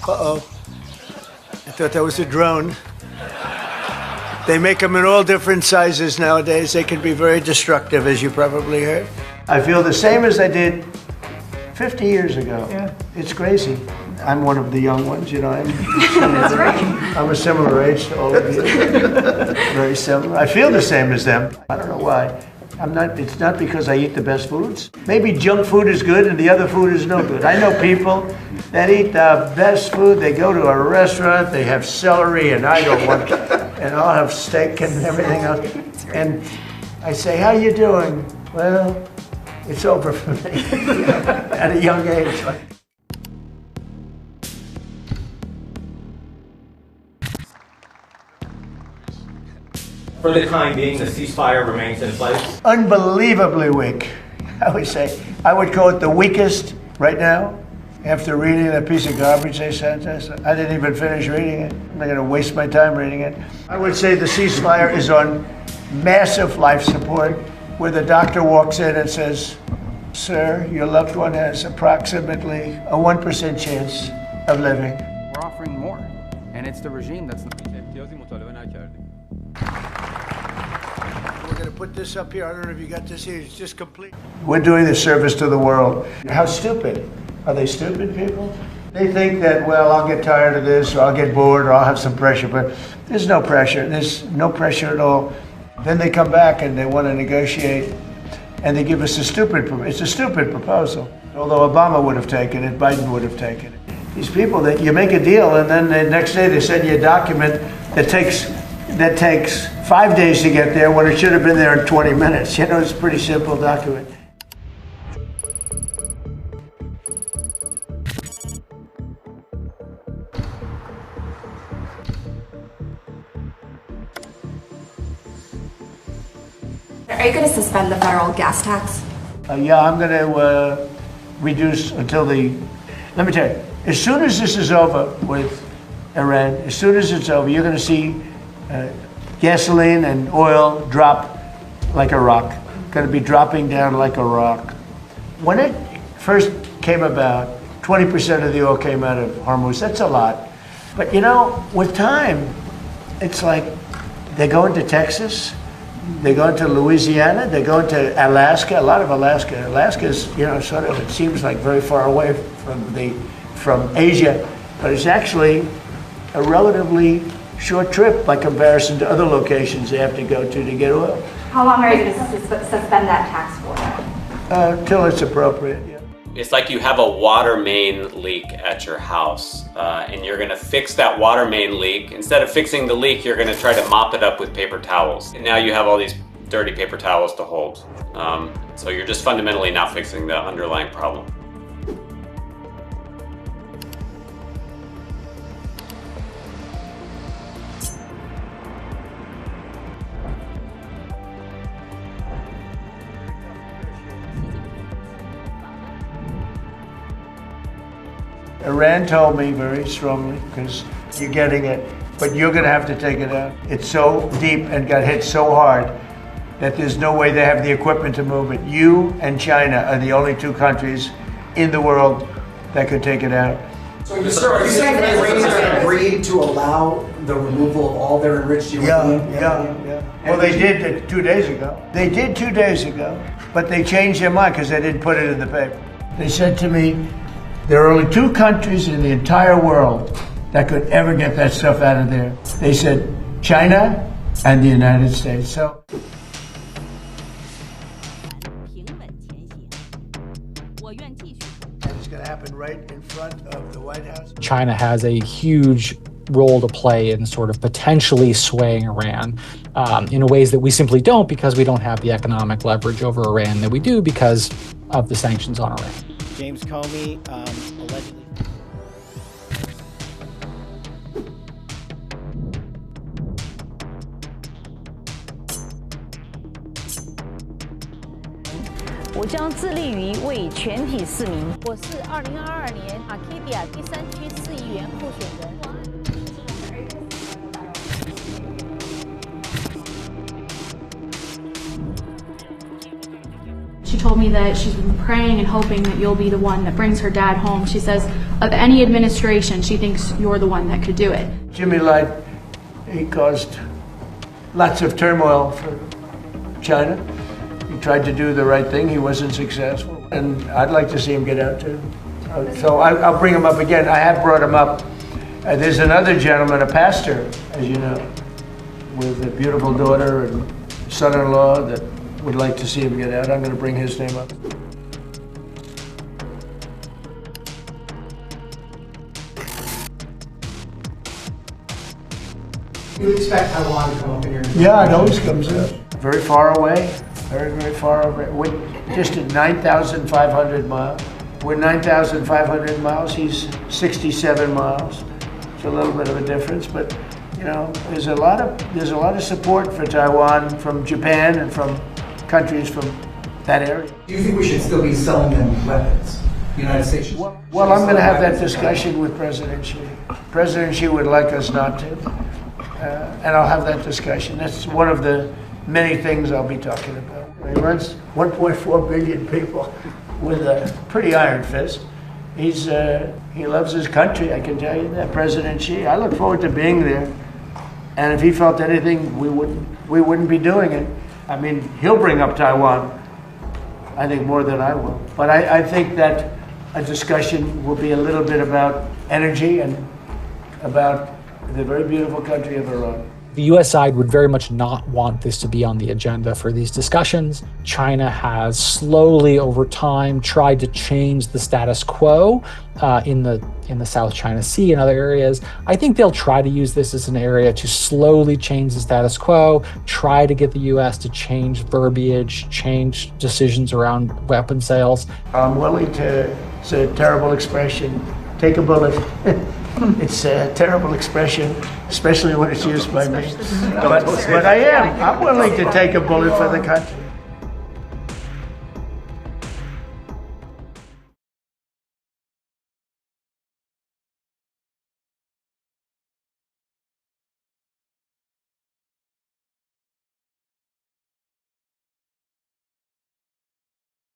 Uh-oh. I thought that was a drone. They make them in all different sizes nowadays. They can be very destructive, as you probably heard. I feel the same as I did 50 years ago. Yeah. It's crazy. I'm one of the young ones, you know. I'm a similar age to all of you. Very similar. I feel the same as them. I don't know why. It's not because I eat the best foods. Maybe junk food is good and the other food is no good. I know people that eat the best food. They go to a restaurant, they have celery, and I don't want, and I'll have steak and everything else. And I say, how you doing? Well, it's over for me at a young age. For the time being, the ceasefire remains in place? Unbelievably weak. I would call it the weakest right now. After reading that piece of garbage they sent us, I didn't even finish reading it. I'm not going to waste my time reading it. I would say the ceasefire is on massive life support, where the doctor walks in and says, sir, your loved one has approximately a 1% chance of living. We're offering more, and it's the regime that's not. We're going to put this up here. I don't know if you got this here. It's just complete. We're doing the service to the world. How stupid. Are they stupid people? They think that, well, I'll get tired of this, or I'll get bored, or I'll have some pressure, but there's no pressure. There's no pressure at all. Then they come back and they want to negotiate, and they give us it's a stupid proposal. Although Obama would have taken it, Biden would have taken it. These people, that you make a deal, and then the next day they send you a document that takes 5 days to get there when it should have been there in 20 minutes. You know, it's a pretty simple document. Are you going to suspend the federal gas tax? Yeah, I'm going to reduce until let me tell you, as soon as this is over with Iran, as soon as it's over, you're going to see gasoline and oil drop like a rock. Going to be dropping down like a rock. When it first came about, 20% of the oil came out of Hormuz. That's a lot. But you know, with time, it's like they go into Texas, they go into Louisiana, they go into Alaska, a lot of Alaska. Alaska's, you know, sort of, it seems like very far away from Asia, but it's actually a relatively short trip by comparison to other locations they have to go to get oil. How long are you going to suspend that tax for? Till it's appropriate, yeah. It's like you have a water main leak at your house, and you're gonna fix that water main leak. Instead of fixing the leak, you're gonna try to mop it up with paper towels. And now you have all these dirty paper towels to hold. So you're just fundamentally not fixing the underlying problem. Iran told me very strongly, because you're getting it, but you're going to have to take it out. It's so deep and got hit so hard that there's no way they have the equipment to move it. You and China are the only two countries in the world that could take it out. So are you saying the Iranians agreed to allow the removal of all their enriched uranium? Yeah. Well, they did it 2 days ago. They did 2 days ago, but they changed their mind because they didn't put it in the paper. They said to me, there are only two countries in the entire world that could ever get that stuff out of there. They said China and the United States. So. And it's going to happen right in front of the White House. China has a huge role to play in sort of potentially swaying Iran in ways that we simply don't, because we don't have the economic leverage over Iran that we do because of the sanctions on Iran. James Comey allegedly. 我将致力于为全体市民。我是2022年阿基迪亚第3区市议员候选人。 She told me me that she's been praying and hoping that you'll be the one that brings her dad home. She says of any administration, she thinks you're the one that could do it. Jimmy Light, he caused lots of turmoil for China. He tried to do the right thing. He wasn't successful. And I'd like to see him get out too. So I'll bring him up again. I have brought him up. There's another gentleman, a pastor, as you know, with a beautiful daughter and son-in-law that would like to see him get out. I'm going to bring his name up. You expect Taiwan to come up in your... Yeah, it always comes up. Very far away, very, very far away. We're just at 9,500 miles. We're 9,500 miles, he's 67 miles. It's a little bit of a difference, but you know, there's a lot of support for Taiwan from Japan and from countries from that area. Do you think we should still be selling them weapons? The United States should... Well, I'm going to have that discussion with President Xi. President Xi would like us not to, and I'll have that discussion. That's one of the many things I'll be talking about. He runs 1.4 billion people with a pretty iron fist. He loves his country, I can tell you that, President Xi. I look forward to being there. And if he felt anything, we wouldn't be doing it. I mean, he'll bring up Taiwan, I think, more than I will. But I think that a discussion will be a little bit about energy and about the very beautiful country of Iran. The US side would very much not want this to be on the agenda for these discussions. China has slowly over time tried to change the status quo in the South China Sea and other areas. I think they'll try to use this as an area to slowly change the status quo, try to get the US to change verbiage, change decisions around weapon sales. I'm willing to, it's a terrible expression, take a bullet. It's a terrible expression, especially when it's used by me. But I am. I'm willing to take a bullet for the country.